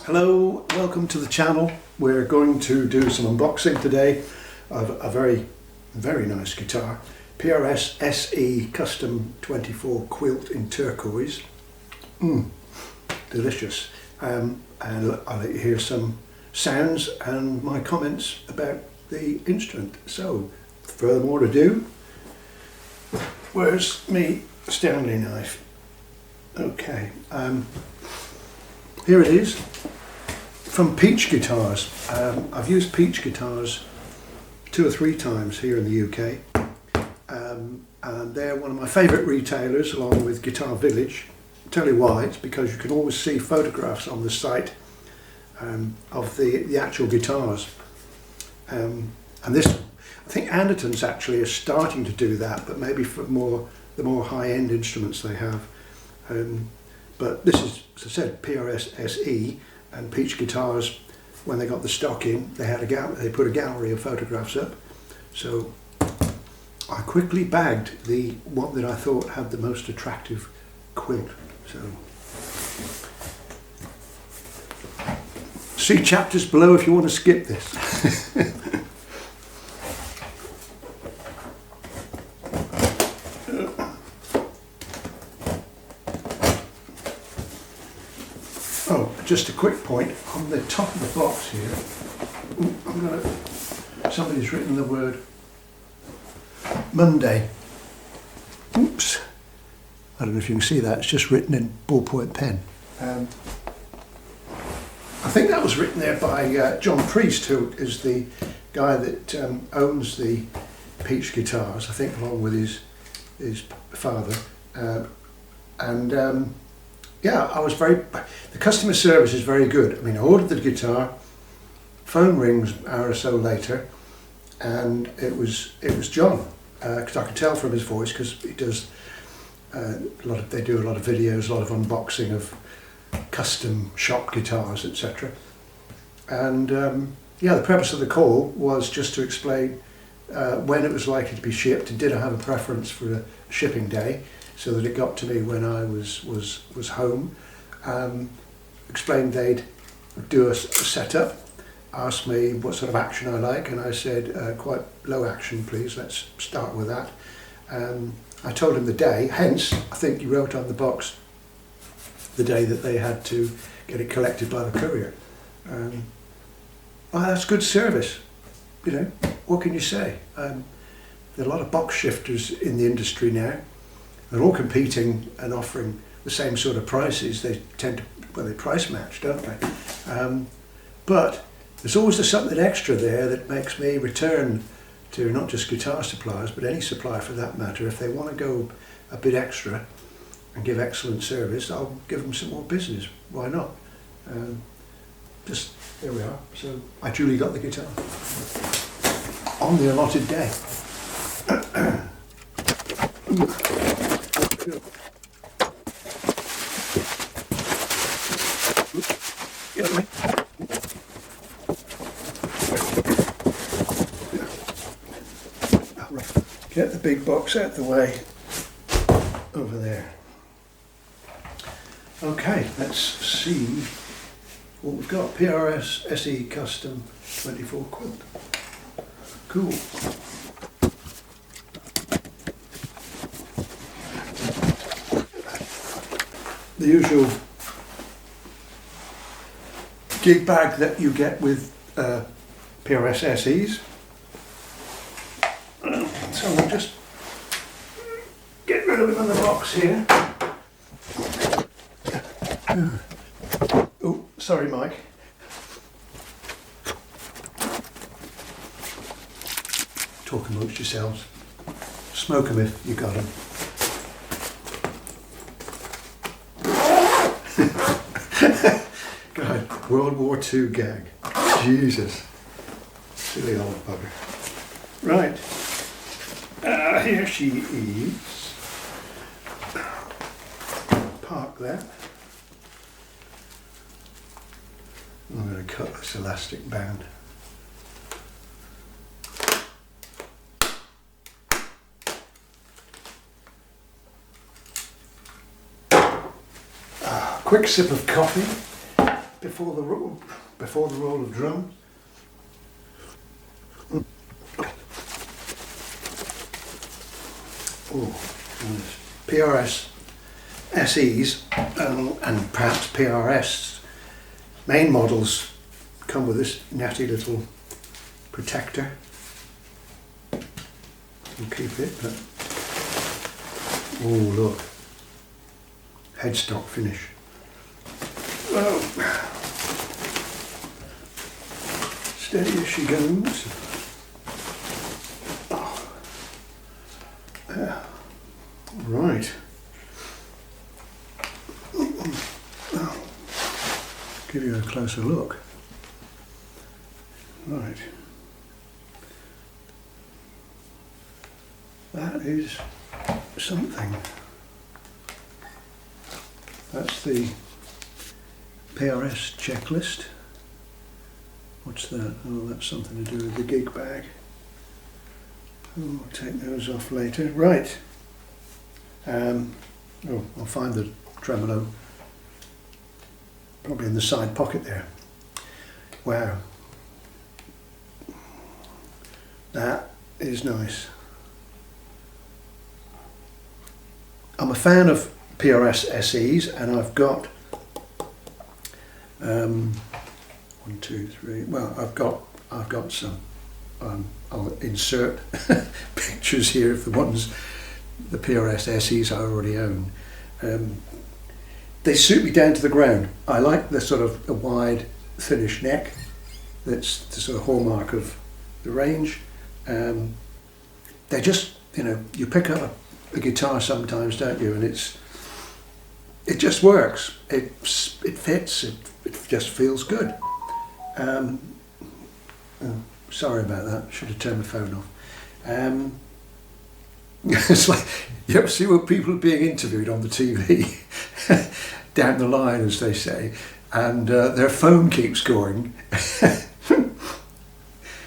Hello, welcome to the channel. We're going to do some unboxing today of a very nice guitar, PRS SE Custom 24 Quilt in Turquoise. Delicious. And I'll let you hear some sounds and my comments about the instrument. So, furthermore to do, where's me Stanley knife? Okay, here it is. From Peach Guitars. I've used Peach Guitars 2 or 3 times here in the UK, and they're one of my favourite retailers along with Guitar Village. I'll tell you why. It's because you can always see photographs on the site of the actual guitars, and this, I think Anderton's actually is starting to do that, but maybe for the more high-end instruments they have. But this is, as I said, PRS SE. And Peach Guitars, when they got the stock in, they put a gallery of photographs up. So I quickly bagged the one that I thought had the most attractive quilt. So see chapters below if you want to skip this. Oh, just a quick point, on the top of the box here, somebody's written the word Monday. Oops, I don't know if you can see that, it's just written in ballpoint pen. I think that was written there by John Priest, who is the guy that owns the Peach Guitars, I think along with his father. Yeah, the customer service is very good. I mean, I ordered the guitar, phone rings an hour or so later, and it was John, because I could tell from his voice, because he does they do a lot of videos, a lot of unboxing of custom shop guitars, etc. And yeah, the purpose of the call was just to explain when it was likely to be shipped, and did I have a preference for a shipping day, so that it got to me when I was home. Explained they'd do a setup, asked me what sort of action I like, and I said quite low action please, let's start with that. I told him the day, hence I think you wrote on the box the day that they had to get it collected by the courier. Well, that's good service, you know, what can you say? There are a lot of box shifters in the industry now. They're all competing and offering the same sort of prices. They tend to, well, they price match, don't they? But there's always something extra there that makes me return to not just guitar suppliers, but any supplier for that matter. If they want to go a bit extra and give excellent service, I'll give them some more business. Why not? Just, there we are. So I duly got the guitar on the allotted day. Get away. Get the big box out the way over there. Okay, let's see what we've got. PRS SE Custom 24 Quilt. Cool. The usual gig bag that you get with PRS SEs. So we'll just get rid of them in the box here. Oh, sorry Mike. Talk amongst yourselves. Smoke them if you got them. God, World War II gag. Jesus. Silly old bugger. Right. Here she is. Park that. I'm going to cut this elastic band. Quick sip of coffee before the roll of drum. Oh, PRS SEs and perhaps PRS main models come with this natty little protector. We'll keep it, but oh look, headstock finish. Oh. Steady as she goes. Oh. Right. Oh. Give you a closer look. Right. That is something. That's the PRS checklist. What's that? Oh, that's something to do with the gig bag. Oh, I'll take those off later. Right. Oh, I'll find the tremolo probably in the side pocket there. Wow. That is nice. I'm a fan of PRS SEs, and I've got 1, 2, 3. Well, I've got some. I'll insert pictures here of the PRS SEs I already own. They suit me down to the ground. I like the sort of a wide, thinnish neck. That's the sort of hallmark of the range. They're just, you pick up a guitar sometimes, don't you? And it just works. It fits. It just feels good. Oh, sorry about that. Should have turned the phone off. It's like you ever see when people are being interviewed on the TV down the line, as they say, and their phone keeps going.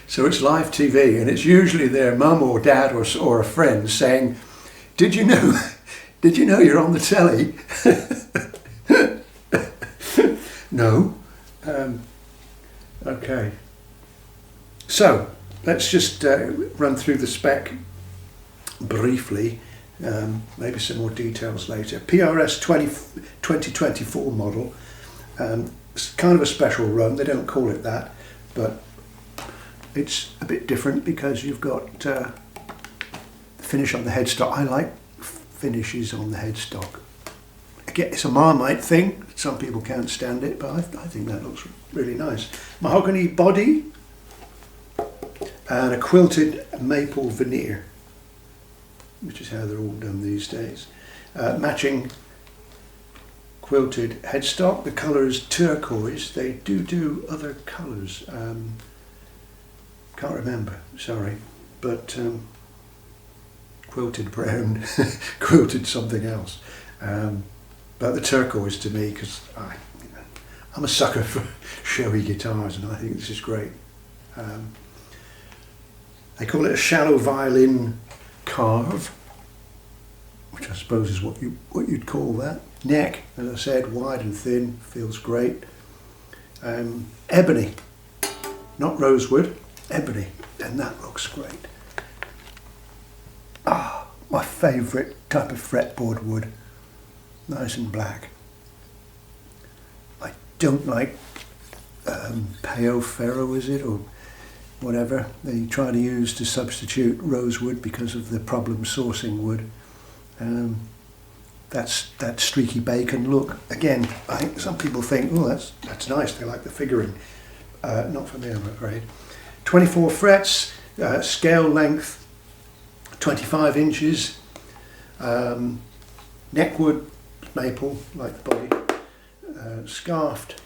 So it's live TV, and it's usually their mum or dad or a friend saying, "Did you know? Did you know you're on the telly?" No. Okay. So let's just run through the spec briefly. Maybe some more details later. PRS 2024 model. It's kind of a special run. They don't call it that, but it's a bit different because you've got the finish on the headstock. I like finishes on the headstock. Again, it's a Marmite thing. Some people can't stand it, but I think that looks really nice. Mahogany body and a quilted maple veneer, which is how they're all done these days. Matching quilted headstock. The colour is turquoise. They do other colours. Can't remember, sorry, but quilted brown, quilted something else. But the turquoise to me, because I'm a sucker for showy guitars, and I think this is great. They call it a shallow violin carve, which I suppose is what you'd call that. Neck, as I said, wide and thin, feels great. Ebony, not rosewood, ebony, and that looks great. Ah, my favourite type of fretboard wood, nice and black. I don't like Peo Ferro, is it, or whatever they try to use to substitute rosewood because of the problem sourcing wood. That's that streaky bacon look. Again, I think some people think, oh, that's nice. They like the figurine. Not for me, I'm afraid. 24 frets, scale length 25 inches, neckwood maple like the body, scarfed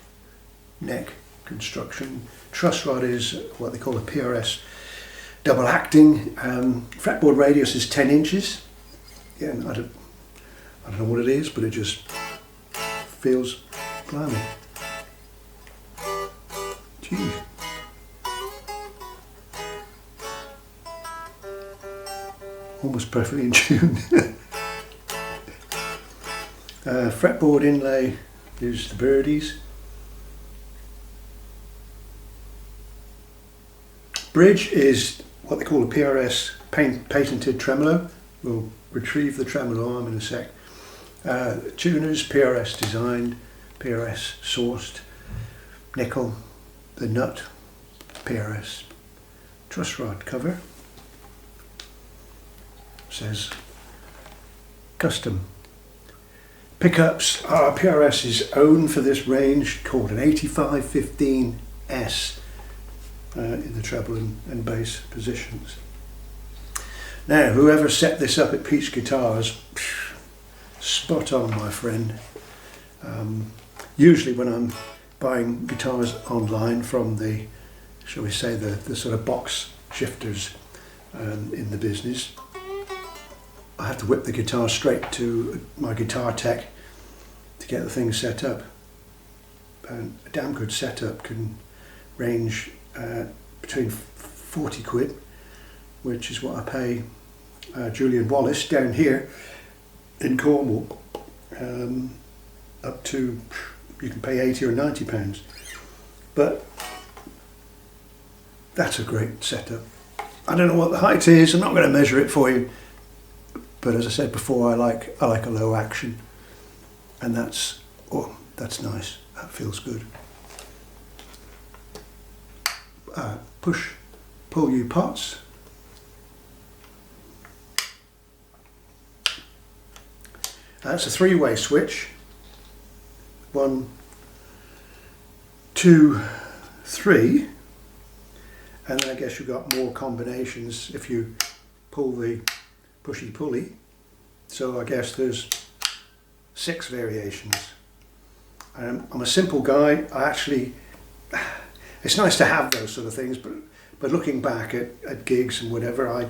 neck construction. Truss rod is what they call a PRS double acting. Fretboard radius is 10 inches. Yeah, I don't know what it is, but it just feels blimey. Geez. Almost perfectly in tune. Fretboard inlay is the birdies. Bridge is what they call a PRS patented tremolo. We'll retrieve the tremolo arm in a sec. Tuners, PRS designed, PRS sourced. Nickel, the nut, PRS. Truss rod cover. Says custom. Pickups are PRS's own for this range, called an 8515S in the treble and bass positions. Now, whoever set this up at Peach Guitars, spot on, my friend. Usually when I'm buying guitars online from the, shall we say, the sort of box shifters in the business, I have to whip the guitar straight to my guitar tech to get the thing set up. And a damn good setup can range between 40 quid, which is what I pay Julian Wallace down here in Cornwall, up to, you can pay 80 or 90 pounds. But that's a great setup. I don't know what the height is, I'm not going to measure it for you. But as I said before, I like a low action, and that's nice. That feels good. Push, pull U pots. That's a three-way switch. 1, 2, 3, and then I guess you've got more combinations if you pull the pushy pulley. So I guess there's 6 variations. I'm a simple guy. It's nice to have those sort of things, but looking back at gigs and whatever, I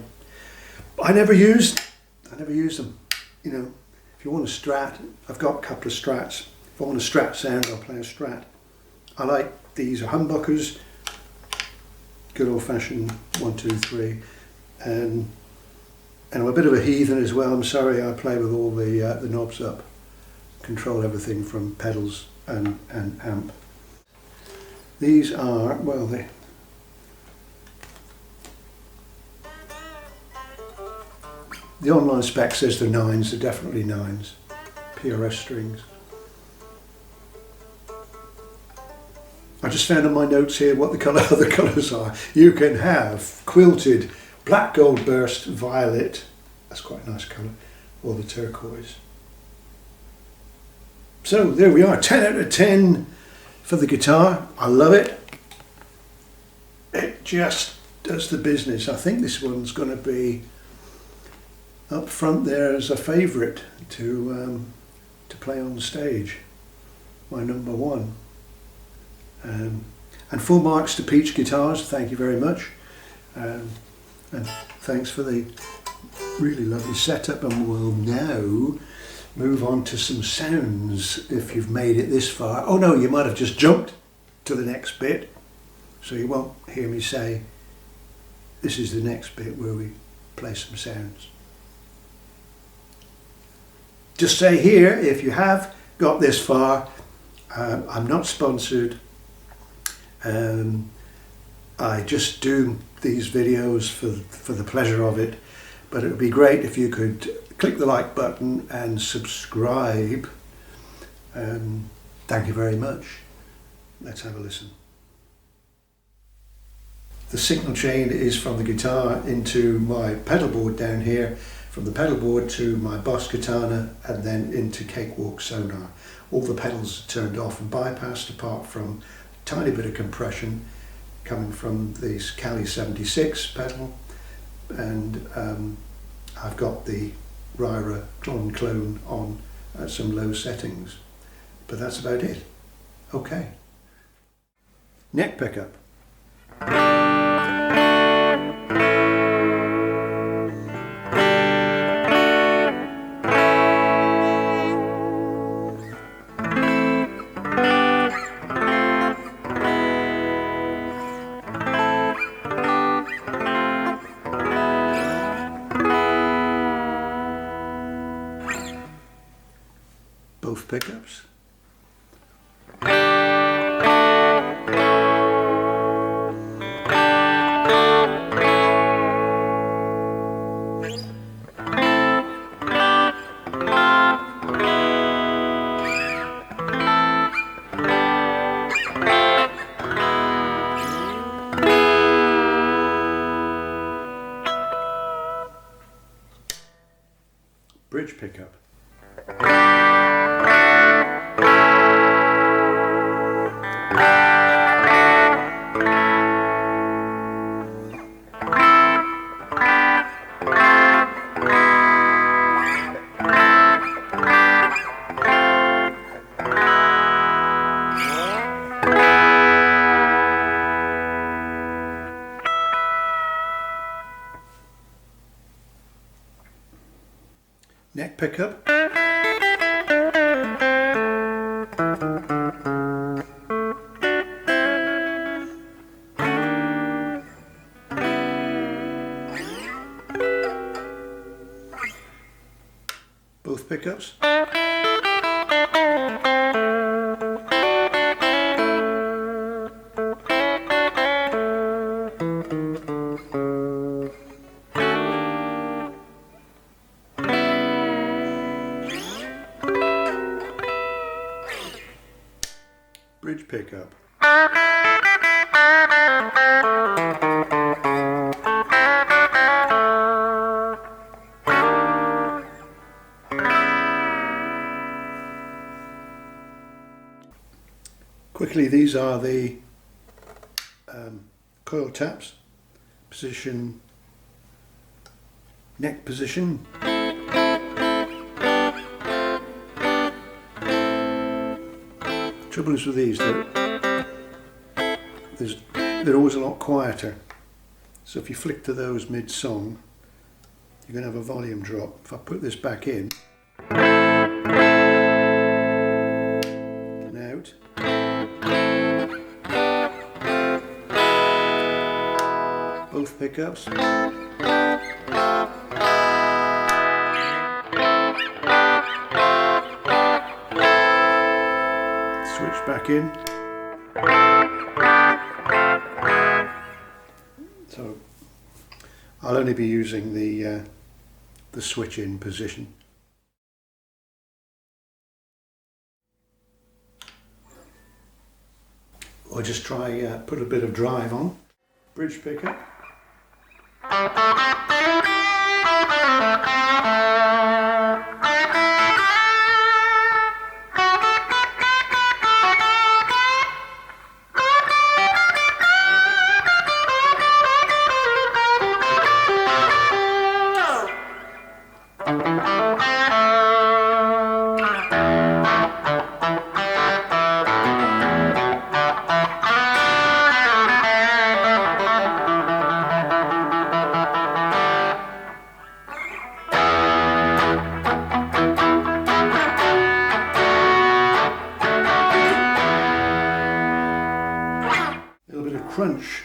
never used them. You know, if you want a Strat, I've got a couple of Strats. If I want a Strat sound, I'll play a Strat. I like these are humbuckers, good old-fashioned 1, 2, 3, and I'm a bit of a heathen as well. I'm sorry, I play with all the knobs up, control everything from pedals and amp. These are, well, the online spec says they're 9s, they're definitely 9s, PRS strings. I just found on my notes here what the other colours are. You can have quilted black gold burst violet, that's quite a nice colour, or the turquoise. So there we are, 10 out of 10 for the guitar. I love it. It just does the business. I think this one's going to be up front there as a favourite to play on stage. My number 1. And full marks to Peach Guitars. Thank you very much. And thanks for the really lovely setup, and we'll now move on to some sounds if you've made it this far. Oh no, you might have just jumped to the next bit, so you won't hear me say this is the next bit where we play some sounds. Just say here, if you have got this far, I'm not sponsored. I just do these videos for the pleasure of it, but it would be great if you could click the like button and subscribe. Thank you very much. Let's have a listen. The signal chain is from the guitar into my pedal board down here, from the pedal board to my Boss Katana, and then into Cakewalk Sonar. All the pedals are turned off and bypassed apart from a tiny bit of compression coming from this Cali 76 pedal, and I've got the Ryra clone on at some low settings, but that's about it. Okay. Neck pickup. Both pickups. bridge pickup. Neck pickup. Both pickups. Bridge pickup. Quickly, these are the coil taps. Position, neck position. Trouble is with these, they're always a lot quieter. So if you flick to those mid-song, you're going to have a volume drop. If I put this back in and out, both pickups. Switch back in. So I'll only be using the switch in position. Or just try put a bit of drive on. Bridge pickup. A little bit of crunch.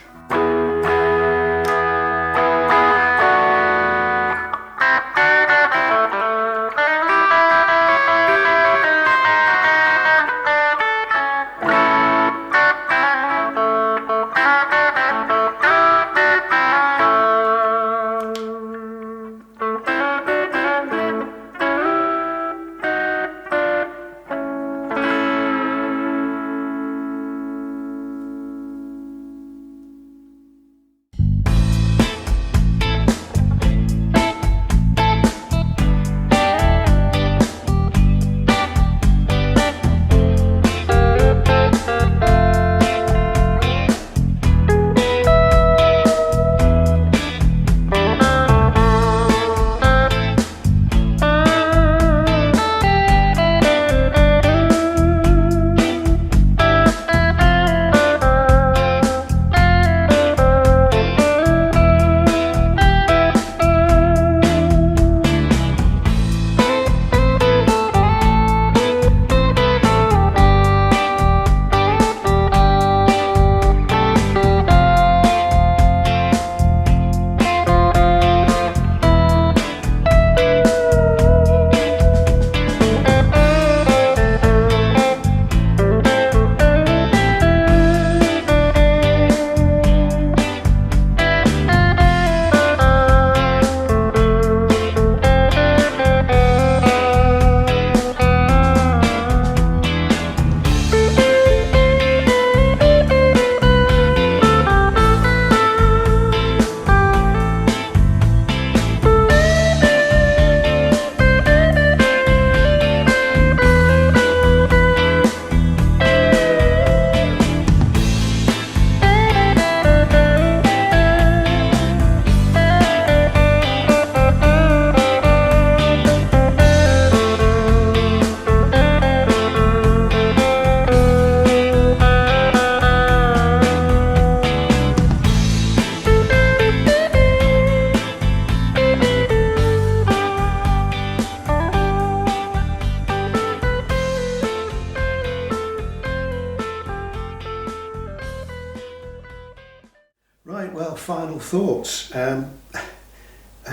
Right, well, final thoughts. As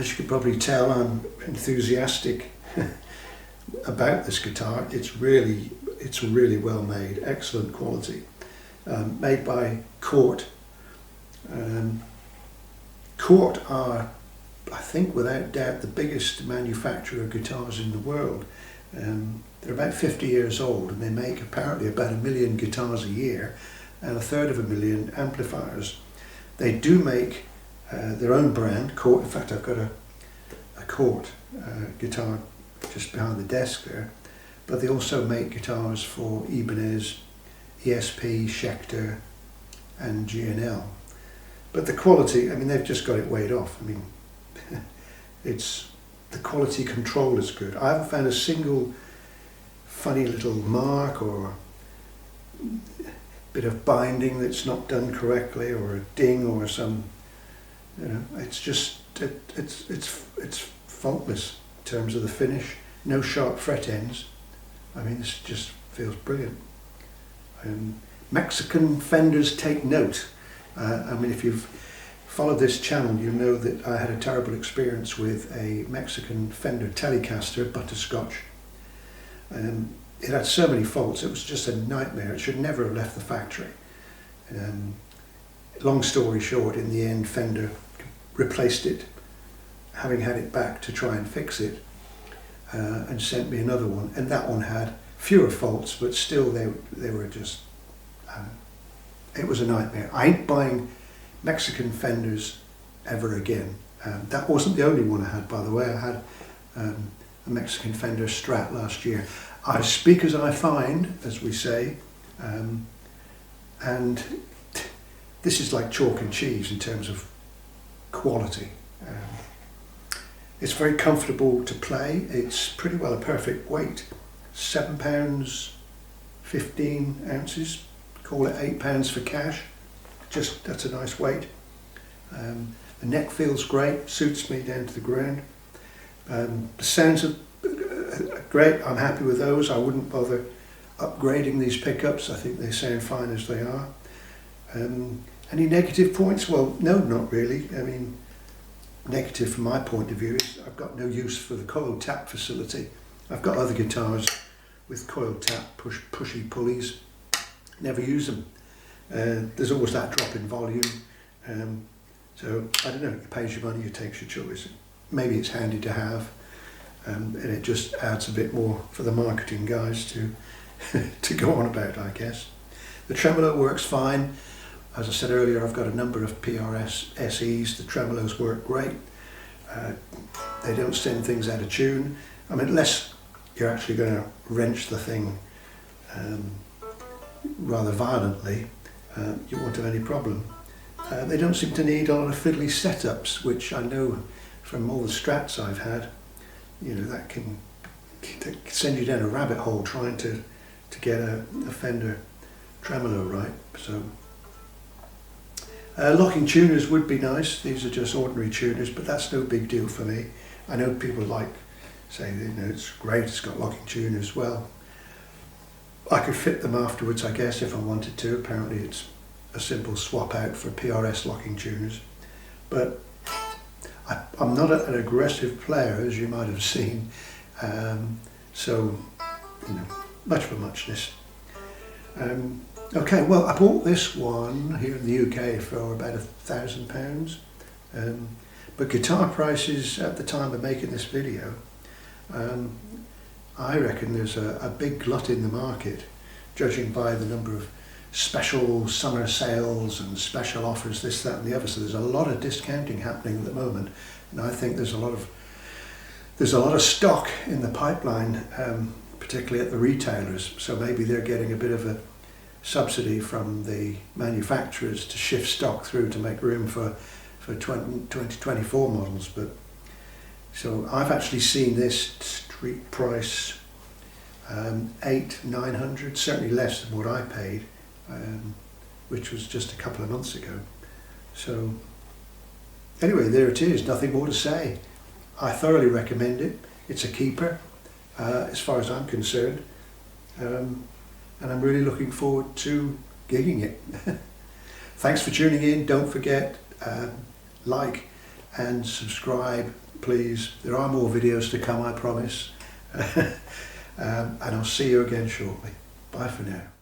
you can probably tell, I'm enthusiastic about this guitar. It's really well made, excellent quality. Made by Quilt. Quilt are, I think without doubt, the biggest manufacturer of guitars in the world. They're about 50 years old, and they make apparently about 1 million guitars a year and 1/3 amplifiers. They do make their own brand, Quilt. In fact, I've got a Quilt guitar just behind the desk there. But they also make guitars for Ibanez, ESP, Schecter and G&L. But the quality, I mean, they've just got it weighed off. I mean, the quality control is good. I haven't found a single funny little mark or bit of binding that's not done correctly, or a ding or some, it's just, it's faultless in terms of the finish. No sharp fret ends. I mean, this just feels brilliant. Mexican fenders take note. I mean, if you've followed this channel, you know that I had a terrible experience with a Mexican Fender Telecaster, butterscotch. It had so many faults, it was just a nightmare. It should never have left the factory. Long story short, in the end, Fender replaced it, having had it back to try and fix it, and sent me another one. And that one had fewer faults, but still they were just, it was a nightmare. I ain't buying Mexican Fenders ever again. That wasn't the only one I had, by the way. I had a Mexican Fender Strat last year. I speak as I find, as we say, and this is like chalk and cheese in terms of quality. It's very comfortable to play. It's pretty well a perfect weight. £7, 15 ounces, call it £8 for cash. Just, that's a nice weight. The neck feels great, suits me down to the ground. The sounds are great, I'm happy with those. I wouldn't bother upgrading these pickups. I think they sound fine as they are. Any negative points? Well, no, not really. I mean, negative from my point of view is I've got no use for the coil tap facility. I've got other guitars with coil tap, pushy pulleys. Never use them. There's always that drop in volume. So, I don't know, it pays your money, it takes your choice. Maybe it's handy to have. And it just adds a bit more for the marketing guys to to go on about, I guess. The tremolo works fine. As I said earlier, I've got a number of PRS SEs. The tremolos work great. They don't send things out of tune. I mean, unless you're actually going to wrench the thing rather violently, you won't have any problem. They don't seem to need a lot of fiddly setups, which I know from all the Strats I've had. That can send you down a rabbit hole trying to get a Fender tremolo right. So locking tuners would be nice. These are just ordinary tuners, but that's no big deal for me. I know people say it's great, it's got locking tuners. Well, I could fit them afterwards, I guess, if I wanted to. Apparently it's a simple swap out for PRS locking tuners. But I'm not an aggressive player, as you might have seen, so much for muchness. Okay, well, I bought this one here in the UK for about £1,000, but guitar prices at the time of making this video, I reckon there's a big glut in the market, judging by the number of special summer sales and special offers, this, that and the other. So there's a lot of discounting happening at the moment, and I think there's a lot of stock in the pipeline, particularly at the retailers. So maybe they're getting a bit of a subsidy from the manufacturers to shift stock through to make room for 2024 models. But so I've actually seen this street price £800-900, certainly less than what I paid, which was just a couple of months ago. So anyway, there it is, nothing more to say. I thoroughly recommend it. It's a keeper as far as I'm concerned, and I'm really looking forward to gigging it. Thanks for tuning in. Don't forget, like and subscribe, please. There are more videos to come, I promise. And I'll see you again shortly. Bye for now.